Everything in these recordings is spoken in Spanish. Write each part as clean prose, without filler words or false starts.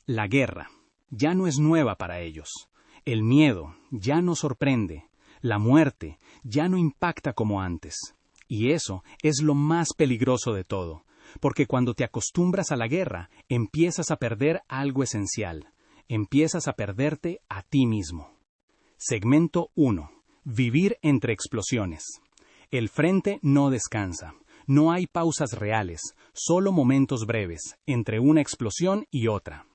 La guerra ya no es nueva para ellos. El miedo ya no sorprende. La muerte ya no impacta como antes. Y eso es lo más peligroso de todo, porque cuando te acostumbras a la guerra, empiezas a perder algo esencial. Empiezas a perderte a ti mismo. Segmento 1. Vivir entre explosiones. El frente no descansa. No hay pausas reales, solo momentos breves, entre una explosión y otra.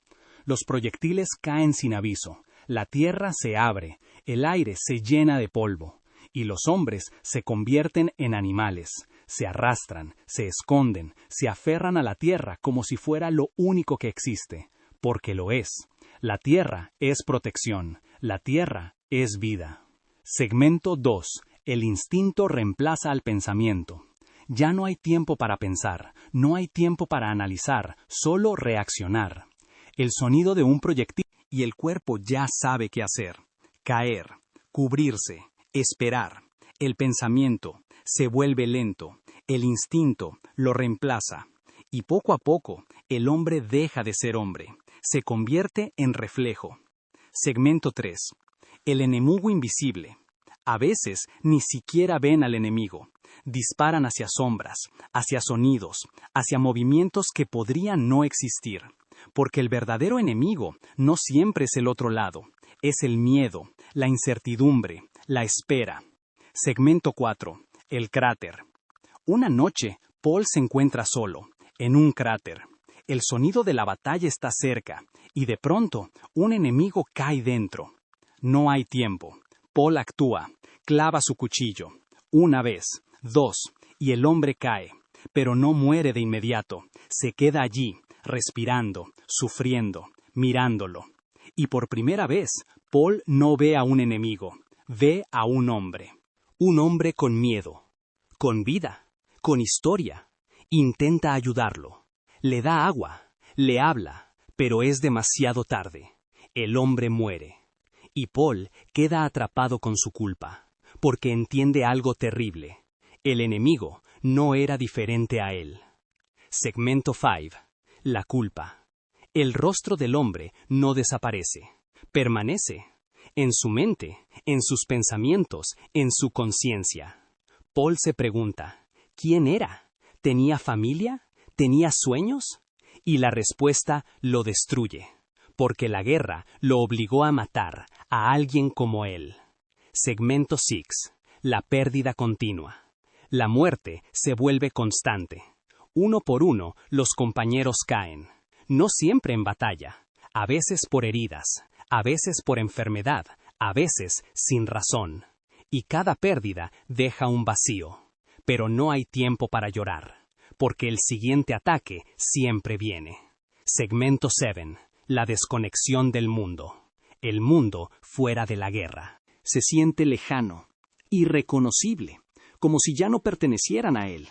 Los proyectiles caen sin aviso, la tierra se abre, el aire se llena de polvo, y los hombres se convierten en animales, se arrastran, se esconden, se aferran a la tierra como si fuera lo único que existe, porque lo es. La tierra es protección, la tierra es vida. Segmento 2. El instinto reemplaza al pensamiento. Ya no hay tiempo para pensar, no hay tiempo para analizar, solo reaccionar. El sonido de un proyectil y el cuerpo ya sabe qué hacer. Caer, cubrirse, esperar. El pensamiento se vuelve lento, el instinto lo reemplaza. Y poco a poco, el hombre deja de ser hombre, se convierte en reflejo. Segmento 3. El enemigo invisible. A veces ni siquiera ven al enemigo. Disparan hacia sombras, hacia sonidos, hacia movimientos que podrían no existir. Porque el verdadero enemigo no siempre es el otro lado. Es el miedo, la incertidumbre, la espera. Segmento 4. El cráter. Una noche, Paul se encuentra solo, en un cráter. El sonido de la batalla está cerca, y de pronto, un enemigo cae dentro. No hay tiempo. Paul actúa, clava su cuchillo. Una vez, dos, y el hombre cae. Pero no muere de inmediato. Se queda allí, respirando, sufriendo, mirándolo. Y por primera vez, Paul no ve a un enemigo, ve a un hombre. Un hombre con miedo, con vida, con historia. Intenta ayudarlo. Le da agua, le habla, pero es demasiado tarde. El hombre muere. Y Paul queda atrapado con su culpa, porque entiende algo terrible. El enemigo no era diferente a él. Segmento 5. La culpa. El rostro del hombre no desaparece, permanece. En su mente, en sus pensamientos, en su conciencia. Paul se pregunta, ¿quién era? ¿Tenía familia? ¿Tenía sueños? Y la respuesta lo destruye, porque la guerra lo obligó a matar a alguien como él. Segmento 6. La pérdida continua. La muerte se vuelve constante. Uno por uno, los compañeros caen. No siempre en batalla, a veces por heridas, a veces por enfermedad, a veces sin razón. Y cada pérdida deja un vacío. Pero no hay tiempo para llorar, porque el siguiente ataque siempre viene. Segmento 7. La desconexión del mundo. El mundo fuera de la guerra. Se siente lejano, irreconocible, como si ya no pertenecieran a él.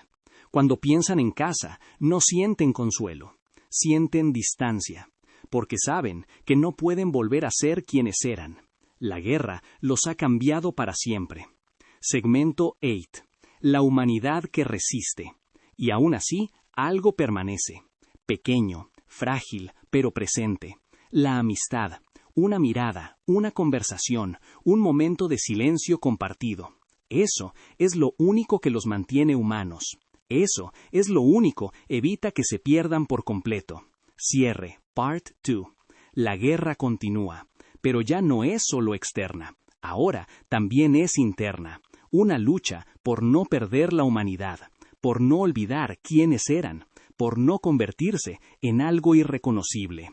Cuando piensan en casa, no sienten consuelo, sienten distancia, porque saben que no pueden volver a ser quienes eran. La guerra los ha cambiado para siempre. Segmento 8. La humanidad que resiste. Y aún así, algo permanece. Pequeño, frágil, pero presente. La amistad, una mirada, una conversación, un momento de silencio compartido. Eso es lo único que los mantiene humanos. Eso es lo único evita que se pierdan por completo. Cierre, Part 2. La guerra continúa, pero ya no es solo externa. Ahora también es interna. Una lucha por no perder la humanidad, por no olvidar quiénes eran, por no convertirse en algo irreconocible.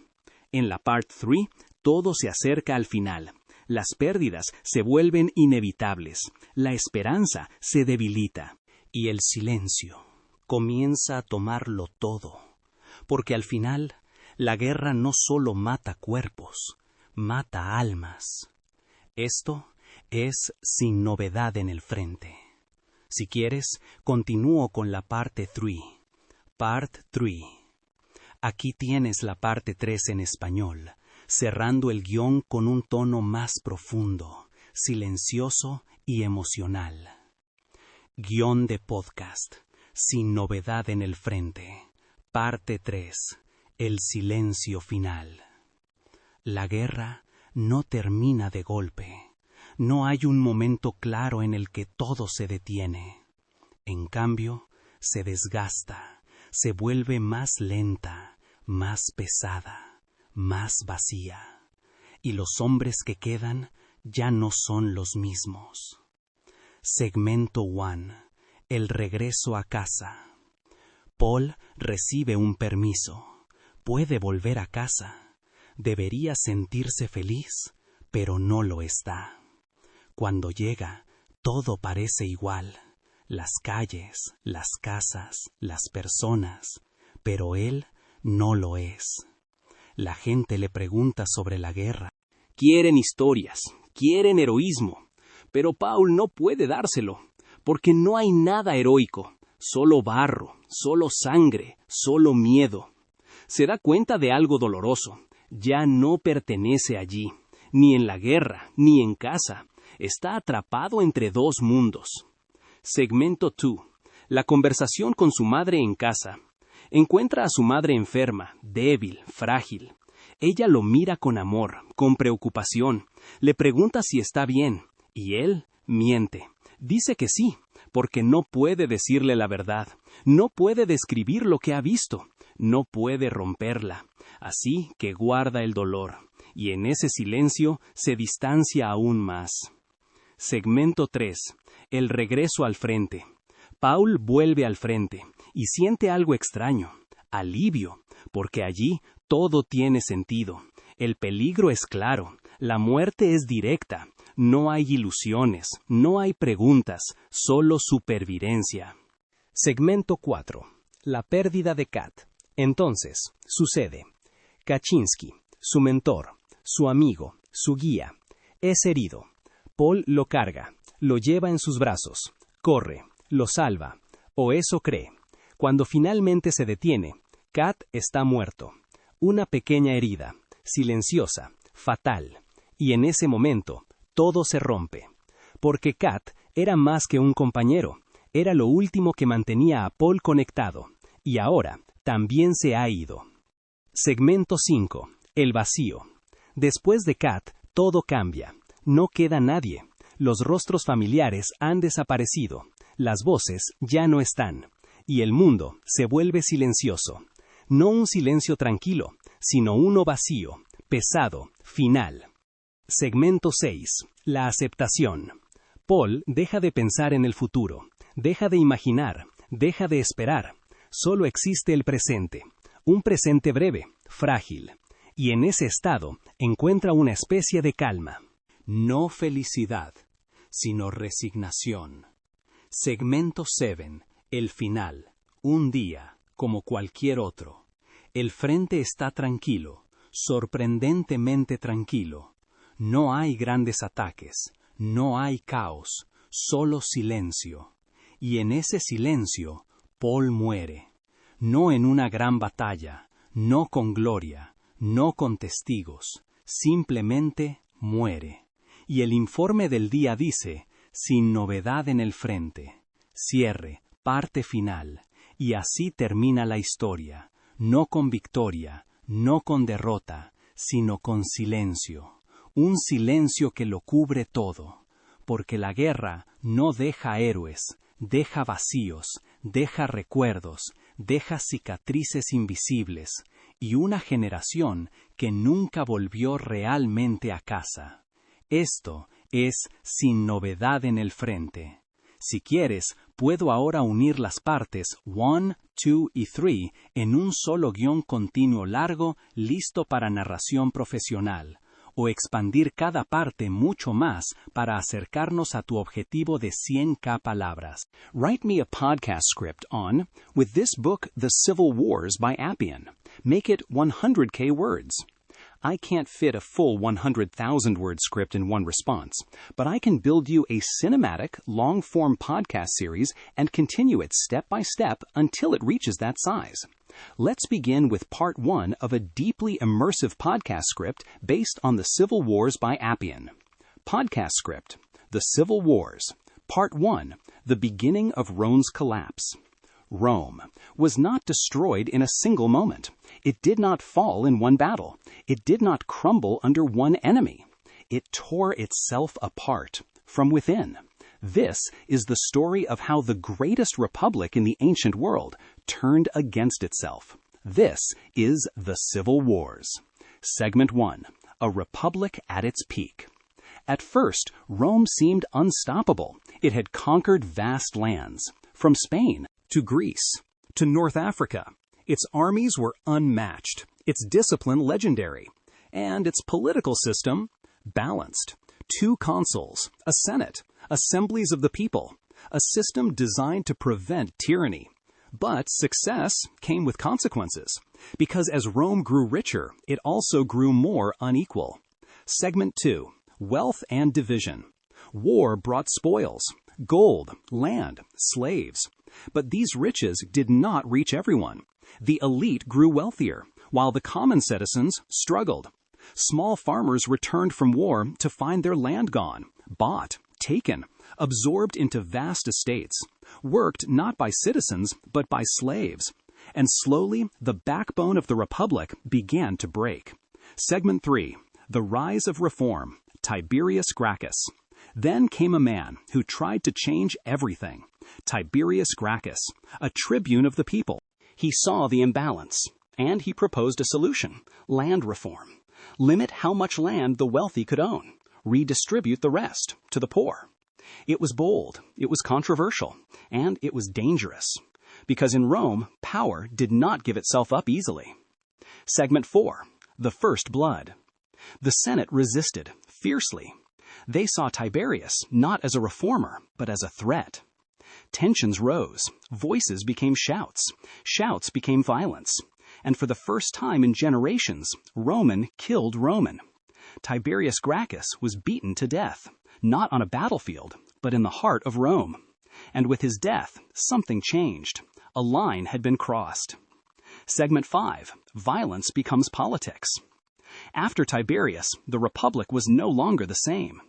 En la Part 3, todo se acerca al final. Las pérdidas se vuelven inevitables. La esperanza se debilita. Y el silencio comienza a tomarlo todo. Porque al final, la guerra no solo mata cuerpos, mata almas. Esto es Sin Novedad en el Frente. Si quieres, continúo con la parte 3. Part 3. Aquí tienes la parte 3 en español, cerrando el guión con un tono más profundo, silencioso y emocional. Guión de podcast, Sin Novedad en el Frente. Parte 3. El silencio final. La guerra no termina de golpe. No hay un momento claro en el que todo se detiene. En cambio, se desgasta, se vuelve más lenta, más pesada, más vacía. Y los hombres que quedan ya no son los mismos. Segmento 1. El regreso a casa. Paul recibe un permiso. Puede volver a casa. Debería sentirse feliz, pero no lo está. Cuando llega, todo parece igual. Las calles, las casas, las personas, pero él no lo es. La gente le pregunta sobre la guerra. Quieren historias, quieren heroísmo, pero Paul no puede dárselo, porque no hay nada heroico, solo barro, solo sangre, solo miedo. Se da cuenta de algo doloroso, ya no pertenece allí, ni en la guerra, ni en casa, está atrapado entre dos mundos. Segmento 2. La conversación con su madre en casa. Encuentra a su madre enferma, débil, frágil. Ella lo mira con amor, con preocupación. Le pregunta si está bien, y él miente. Dice que sí, porque no puede decirle la verdad. No puede describir lo que ha visto. No puede romperla. Así que guarda el dolor, y en ese silencio se distancia aún más. Segmento 3. El regreso al frente. Paul vuelve al frente y siente algo extraño, alivio, porque allí todo tiene sentido. El peligro es claro, la muerte es directa, no hay ilusiones, no hay preguntas, solo supervivencia. Segmento 4. La pérdida de Kat. Entonces, sucede. Kaczynski, su mentor, su amigo, su guía, es herido. Paul lo carga, lo lleva en sus brazos, corre, lo salva, o eso cree. Cuando finalmente se detiene, Kat está muerto. Una pequeña herida, silenciosa, fatal. Y en ese momento, todo se rompe. Porque Kat era más que un compañero, era lo último que mantenía a Paul conectado, y ahora también se ha ido. Segmento 5. El vacío. Después de Kat, todo cambia. No queda nadie. Los rostros familiares han desaparecido. Las voces ya no están. Y el mundo se vuelve silencioso. No un silencio tranquilo, sino uno vacío, pesado, final. Segmento 6. La aceptación. Paul deja de pensar en el futuro. Deja de imaginar. Deja de esperar. Solo existe el presente. Un presente breve, frágil. Y en ese estado encuentra una especie de calma. No felicidad, sino resignación. Segmento 7. El final. Un día, como cualquier otro. El frente está tranquilo, sorprendentemente tranquilo. No hay grandes ataques, no hay caos, solo silencio. Y en ese silencio, Paul muere. No en una gran batalla, no con gloria, no con testigos, simplemente muere. Y el informe del día dice, sin novedad en el frente, cierre, parte final, y así termina la historia, no con victoria, no con derrota, sino con silencio, un silencio que lo cubre todo, porque la guerra no deja héroes, deja vacíos, deja recuerdos, deja cicatrices invisibles, y una generación que nunca volvió realmente a casa. Esto es sin novedad en el frente. Si quieres, puedo ahora unir las partes 1, 2 y 3 en un solo guión continuo largo listo para narración profesional, o expandir cada parte mucho más para acercarnos a tu objetivo de 100,000 palabras. Write me a podcast script on, with this book, The Civil Wars by Appian. Make it 100,000 words. I can't fit a full 100,000-word script in one response, but I can build you a cinematic, long-form podcast series and continue it step by step until it reaches that size. Let's begin with part 1 of a deeply immersive podcast script based on The Civil Wars by Appian. Podcast script, The Civil Wars. Part 1, The Beginning of Rome's Collapse. Rome was not destroyed in a single moment. It did not fall in one battle. It did not crumble under one enemy. It tore itself apart from within. This is the story of how the greatest republic in the ancient world turned against itself. This is the Civil Wars. Segment 1. A republic at its peak. At first, Rome seemed unstoppable. It had conquered vast lands, from Spain to Greece to North Africa. Its armies were unmatched, its discipline legendary, and its political system balanced. 2 consuls, a senate, assemblies of the people, a system designed to prevent tyranny. But success came with consequences, because as Rome grew richer, it also grew more unequal. Segment 2. Wealth and division. War brought spoils, gold, land, slaves. But these riches did not reach everyone. The elite grew wealthier, while the common citizens struggled. Small farmers returned from war to find their land gone, bought, taken, absorbed into vast estates, worked not by citizens but by slaves. And slowly, the backbone of the republic began to break. Segment 3. The rise of reform. Tiberius Gracchus. Then came a man who tried to change everything. Tiberius Gracchus, a tribune of the people. He saw the imbalance, and he proposed a solution: land reform. Limit how much land the wealthy could own. Redistribute the rest to the poor. It was bold, it was controversial, and it was dangerous. Because in Rome, power did not give itself up easily. Segment 4. The first blood. The Senate resisted fiercely. They saw Tiberius not as a reformer, but as a threat. Tensions rose. Voices became shouts. Shouts became violence. And for the first time in generations, Roman killed Roman. Tiberius Gracchus was beaten to death, not on a battlefield, but in the heart of Rome. And with his death, something changed. A line had been crossed. Segment 5. Violence becomes politics. After Tiberius, the republic was no longer the same.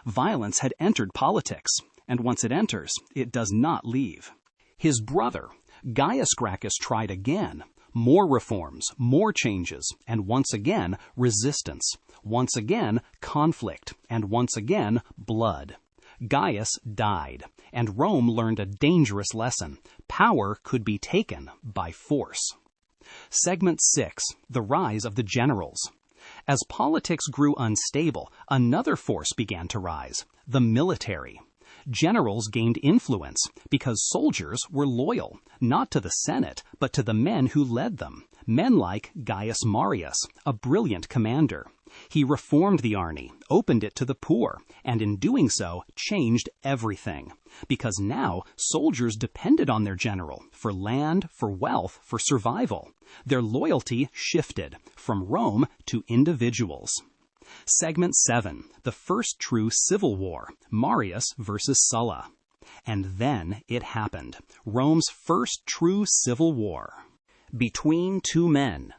Violence had entered politics, and once it enters, it does not leave. His brother, Gaius Gracchus, tried again. More reforms, more changes, and once again, resistance. Once again, conflict, and once again, blood. Gaius died, and Rome learned a dangerous lesson. Power could be taken by force. Segment 6. The rise of the generals. As politics grew unstable, another force began to rise: the military. Generals gained influence because soldiers were loyal, not to the Senate, but to the men who led them. Men like Gaius Marius, a brilliant commander. He reformed the army, opened it to the poor, and in doing so, changed everything. Because now, soldiers depended on their general for land, for wealth, for survival. Their loyalty shifted from Rome to individuals. Segment 7. The first true civil war, Marius versus Sulla. And then it happened. Rome's first true civil war. Between 2 men,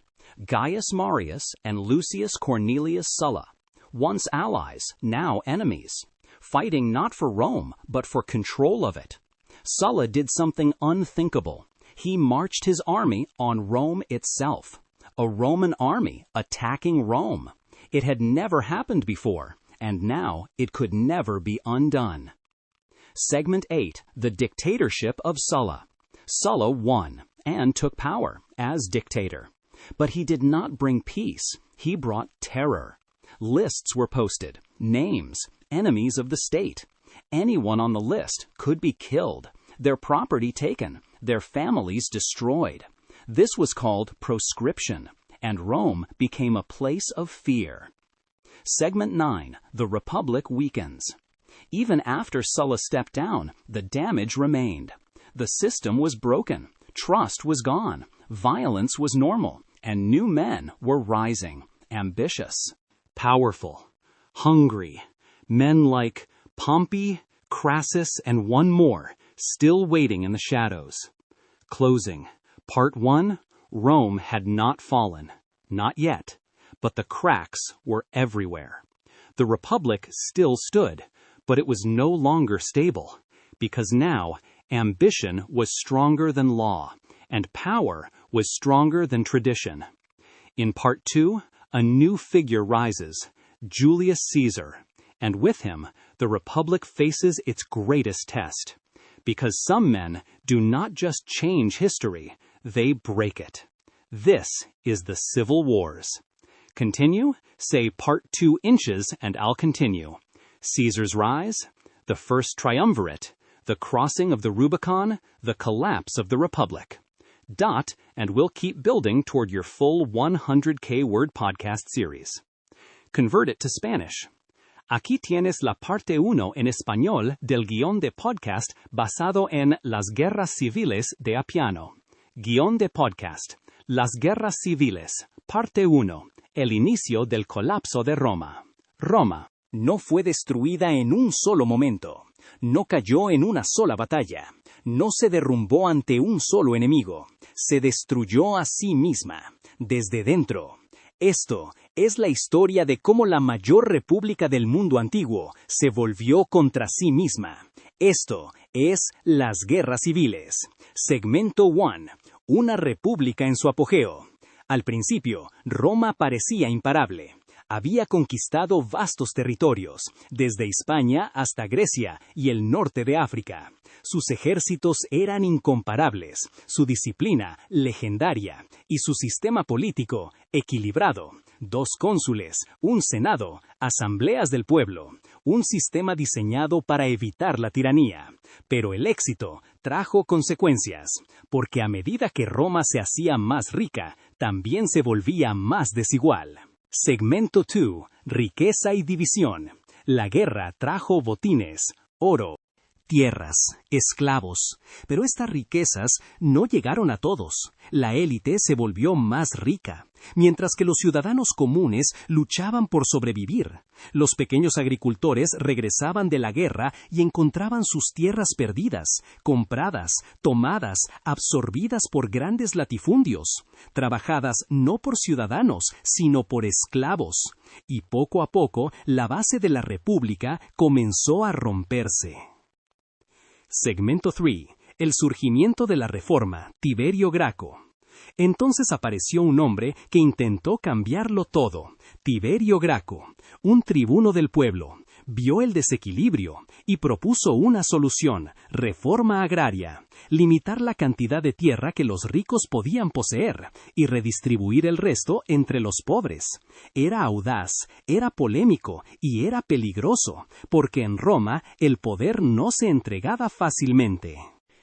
Gaius Marius and Lucius Cornelius Sulla, once allies, now enemies, fighting not for Rome, but for control of it. Sulla did something unthinkable. He marched his army on Rome itself. A Roman army attacking Rome. It had never happened before, and now it could never be undone. Segment 8. The dictatorship of Sulla. Sulla won and took power as dictator. But he did not bring peace. He brought terror. Lists were posted, names, enemies of the state. Anyone on the list could be killed, their property taken, their families destroyed. This was called proscription, and Rome became a place of fear. Segment 9. The Republic weakens. Even after Sulla stepped down, the damage remained. The system was broken, trust was gone, violence was normal, and new men were rising, ambitious, powerful, hungry. Men like Pompey, Crassus, and one more, still waiting in the shadows. Closing. Part 1. Rome had not fallen. Not yet. But the cracks were everywhere. The Republic still stood, but it was no longer stable, because now Ambition was stronger than law, and power was stronger than tradition. In Part 2, a new figure rises, Julius Caesar, and with him, the Republic faces its greatest test. Because some men do not just change history, they break it. This is the Civil Wars. Continue? Say Part 2 inches and I'll continue. Caesar's rise, the first triumvirate, the crossing of the Rubicon, the collapse of the Republic. Dot, and we'll keep building toward your full 100K word podcast series. Convert it to Spanish. Aquí tienes la parte 1 en español del guión de podcast basado en Las Guerras Civiles de Appiano. Guión de podcast. Las Guerras Civiles. Parte 1. El inicio del colapso de Roma. Roma no fue destruida en un solo momento. No cayó en una sola batalla. No se derrumbó ante un solo enemigo. Se destruyó a sí misma, desde dentro. Esto es la historia de cómo la mayor república del mundo antiguo se volvió contra sí misma. Esto es las guerras civiles. Segmento 1. Una república en su apogeo. Al principio, Roma parecía imparable. Había conquistado vastos territorios, desde Hispania hasta Grecia y el norte de África. Sus ejércitos eran incomparables, su disciplina legendaria y su sistema político equilibrado. 2 cónsules, un senado, asambleas del pueblo, un sistema diseñado para evitar la tiranía. Pero el éxito trajo consecuencias, porque a medida que Roma se hacía más rica, también se volvía más desigual. Segmento 2. Riqueza y división. La guerra trajo botines, oro, tierras, esclavos. Pero estas riquezas no llegaron a todos. La élite se volvió más rica, mientras que los ciudadanos comunes luchaban por sobrevivir. Los pequeños agricultores regresaban de la guerra y encontraban sus tierras perdidas, compradas, tomadas, absorbidas por grandes latifundios, trabajadas no por ciudadanos, sino por esclavos. Y poco a poco, la base de la república comenzó a romperse. Segmento 3. El surgimiento de la Reforma, Tiberio Graco. Entonces apareció un hombre que intentó cambiarlo todo, Tiberio Graco, un tribuno del pueblo. Vio el desequilibrio y propuso una solución: reforma agraria, limitar la cantidad de tierra que los ricos podían poseer y redistribuir el resto entre los pobres. Era audaz, era polémico y era peligroso, porque en Roma el poder no se entregaba fácilmente.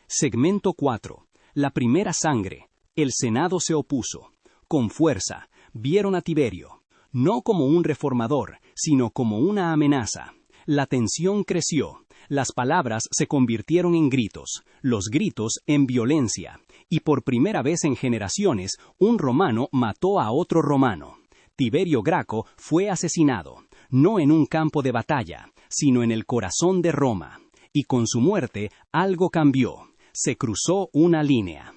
Segmento 4. La primera sangre. El Senado se opuso. Con fuerza, vieron a Tiberio, no como un reformador, sino como una amenaza. La tensión creció, las palabras se convirtieron en gritos, los gritos en violencia, y por primera vez en generaciones, un romano mató a otro romano. Tiberio Graco fue asesinado, no en un campo de batalla, sino en el corazón de Roma, y con su muerte algo cambió, se cruzó una línea.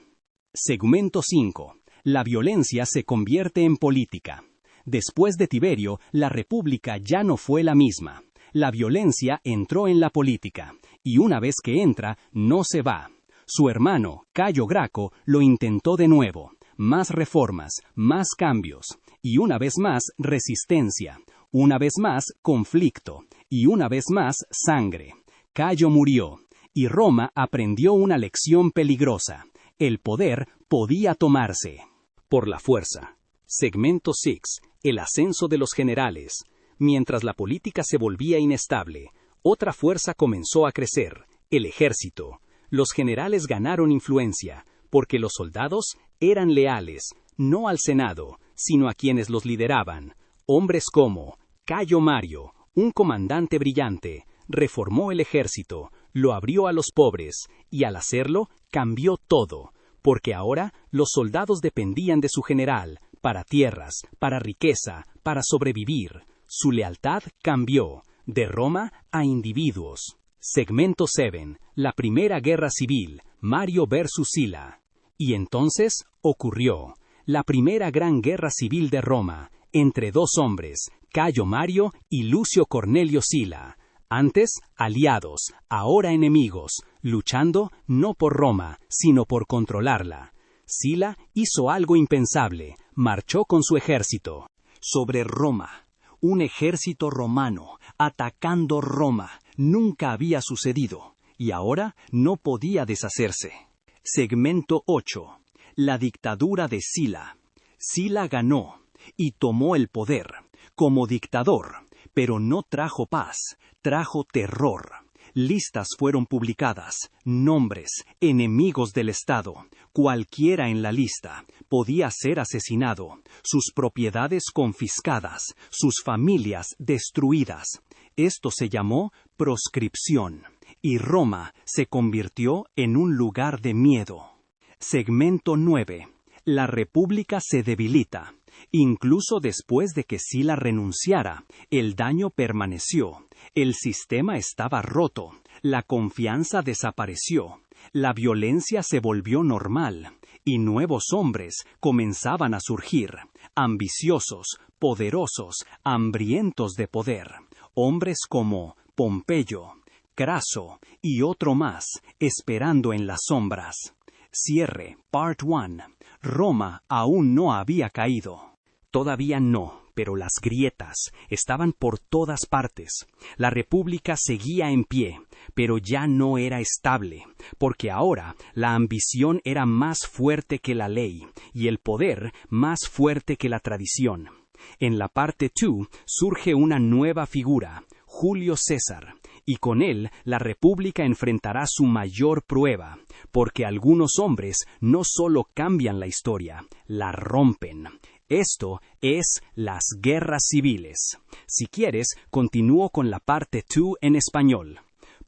Segmento 5. La violencia se convierte en política. Después de Tiberio, la república ya no fue la misma. La violencia entró en la política, y una vez que entra, no se va. Su hermano, Cayo Graco, lo intentó de nuevo. Más reformas, más cambios, y una vez más resistencia, una vez más conflicto, y una vez más sangre. Cayo murió, y Roma aprendió una lección peligrosa. El poder podía tomarse por la fuerza. Segmento 6. El ascenso de los generales. Mientras la política se volvía inestable, otra fuerza comenzó a crecer: el ejército. Los generales ganaron influencia, porque los soldados eran leales, no al Senado, sino a quienes los lideraban. Hombres como Cayo Mario, un comandante brillante, reformó el ejército, lo abrió a los pobres, y al hacerlo, cambió todo, porque ahora los soldados dependían de su general, para tierras, para riqueza, para sobrevivir. Su lealtad cambió, de Roma a individuos. Segmento 7. La primera guerra civil, Mario versus Sila. Y entonces ocurrió la primera gran guerra civil de Roma, entre 2 hombres, Cayo Mario y Lucio Cornelio Sila. Antes aliados, ahora enemigos, luchando no por Roma, sino por controlarla. Sila hizo algo impensable, marchó con su ejército sobre Roma. Un ejército romano atacando Roma nunca había sucedido, y ahora no podía deshacerse. Segmento 8. La dictadura de Sila. Sila ganó y tomó el poder como dictador, pero no trajo paz, trajo terror. Listas fueron publicadas, nombres, enemigos del Estado. Cualquiera en la lista podía ser asesinado, sus propiedades confiscadas, sus familias destruidas. Esto se llamó proscripción, y Roma se convirtió en un lugar de miedo. Segmento 9. La República se debilita. Incluso después de que Sila renunciara, el daño permaneció. El sistema estaba roto, la confianza desapareció, la violencia se volvió normal, y nuevos hombres comenzaban a surgir, ambiciosos, poderosos, hambrientos de poder. Hombres como Pompeyo, Craso y otro más, esperando en las sombras. Cierre, Part 1. Roma aún no había caído. Todavía no, pero las grietas estaban por todas partes. La República seguía en pie, pero ya no era estable, porque ahora la ambición era más fuerte que la ley, y el poder más fuerte que la tradición. En la parte 2 surge una nueva figura, Julio César, y con él la República enfrentará su mayor prueba, porque algunos hombres no solo cambian la historia, la rompen. Esto es las guerras civiles. Si quieres, continúo con la parte 2 en español.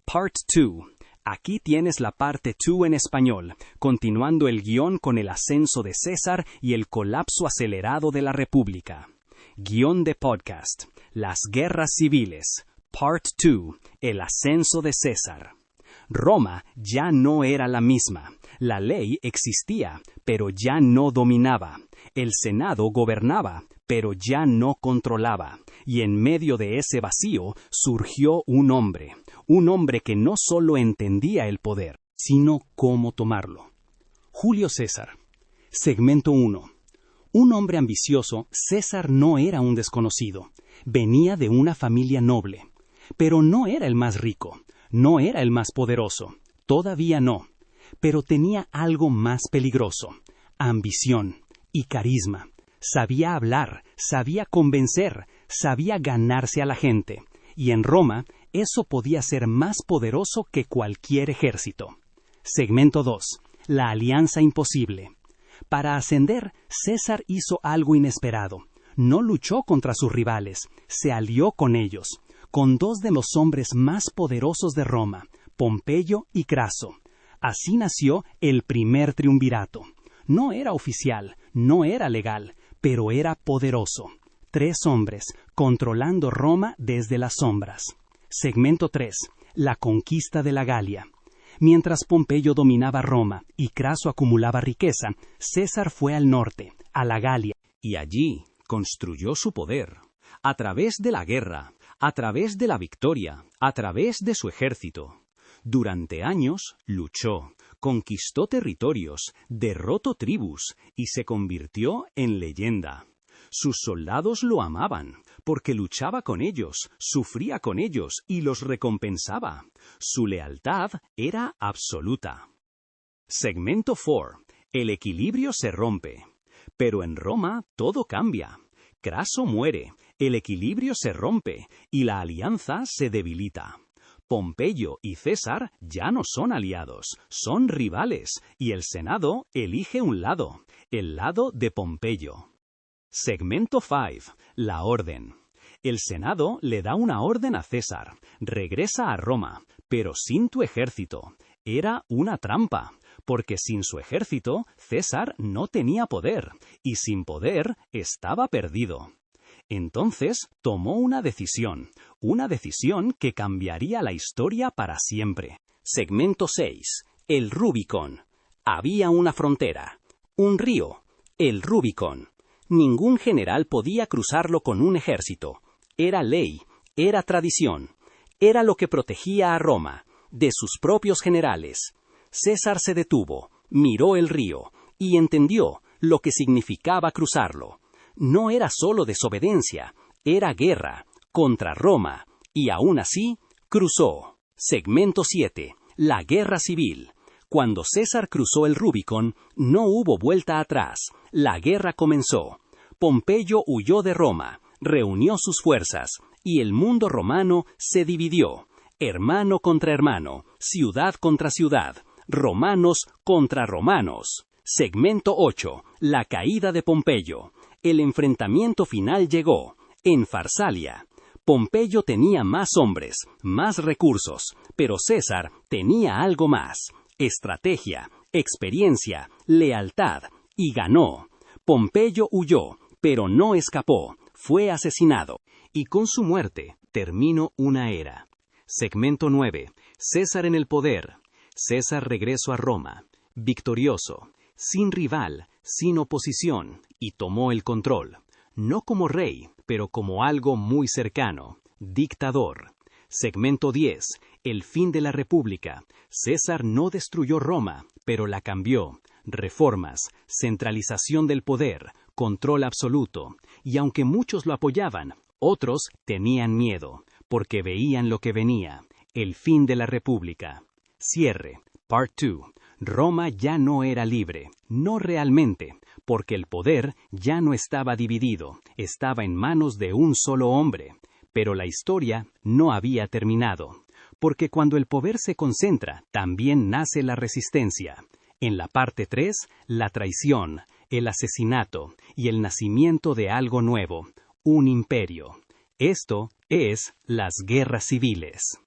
Part 2. Aquí tienes la parte 2 en español, continuando el guión con el ascenso de César y el colapso acelerado de la República. Guión de podcast. Las guerras civiles. Part 2. El ascenso de César. Roma ya no era la misma. La ley existía, pero ya no dominaba. El Senado gobernaba, pero ya no controlaba. Y en medio de ese vacío surgió un hombre que no solo entendía el poder, sino cómo tomarlo. Julio César. Segmento 1. Un hombre ambicioso, César no era un desconocido. Venía de una familia noble. Pero no era el más rico, no era el más poderoso, todavía no. Pero tenía algo más peligroso, ambición y carisma. Sabía hablar, sabía convencer, sabía ganarse a la gente. Y en Roma, eso podía ser más poderoso que cualquier ejército. Segmento 2. La alianza imposible. Para ascender, César hizo algo inesperado. No luchó contra sus rivales, se alió con ellos, con dos de los hombres más poderosos de Roma, Pompeyo y Craso. Así nació el primer triunvirato. No era oficial, no era legal, pero era poderoso. 3 hombres controlando Roma desde las sombras. Segmento 3. La conquista de la Galia. Mientras Pompeyo dominaba Roma y Craso acumulaba riqueza, César fue al norte, a la Galia, y allí construyó su poder. A través de la guerra, a través de la victoria, a través de su ejército. Durante años luchó, conquistó territorios, derrotó tribus y se convirtió en leyenda. Sus soldados lo amaban, porque luchaba con ellos, sufría con ellos y los recompensaba. Su lealtad era absoluta. Segmento 4. El equilibrio se rompe. Pero en Roma todo cambia. Craso muere, el equilibrio se rompe y la alianza se debilita. Pompeyo y César ya no son aliados, son rivales, y el Senado elige un lado, el lado de Pompeyo. Segmento 5. La orden. El Senado le da una orden a César. Regresa a Roma, pero sin tu ejército. Era una trampa, porque sin su ejército, César no tenía poder, y sin poder estaba perdido. Entonces tomó una decisión que cambiaría la historia para siempre. Segmento 6. El Rubicón. Había una frontera, un río, el Rubicón. Ningún general podía cruzarlo con un ejército. Era ley, era tradición, era lo que protegía a Roma. de sus propios generales. César se detuvo, miró el río, y entendió lo que significaba cruzarlo. No era solo desobediencia, era guerra contra Roma, y aún así, cruzó. Segmento 7. La guerra civil. Cuando César cruzó el Rubicón, no hubo vuelta atrás. La guerra comenzó. Pompeyo huyó de Roma, reunió sus fuerzas, y el mundo romano se dividió. Hermano contra hermano, ciudad contra ciudad, romanos contra romanos. Segmento 8. La caída de Pompeyo. El enfrentamiento final llegó. En Farsalia. Pompeyo tenía más hombres, más recursos, pero César tenía algo más: estrategia, experiencia, lealtad, y ganó. Pompeyo huyó, pero no escapó, fue asesinado. Y con su muerte terminó una era. Segmento 9. César en el poder. César regresó a Roma, victorioso, sin rival, sin oposición, y tomó el control. No como rey, pero como algo muy cercano, dictador. Segmento 10. El fin de la República. César no destruyó Roma, pero la cambió. Reformas, centralización del poder, control absoluto. Y aunque muchos lo apoyaban, otros tenían miedo, porque veían lo que venía: el fin de la República. Cierre. Part 2. Roma ya no era libre, no realmente, porque el poder ya no estaba dividido, estaba en manos de un solo hombre. Pero la historia no había terminado, porque cuando el poder se concentra, también nace la resistencia. En la parte 3, la traición, el asesinato y el nacimiento de algo nuevo, un imperio. Esto es las guerras civiles.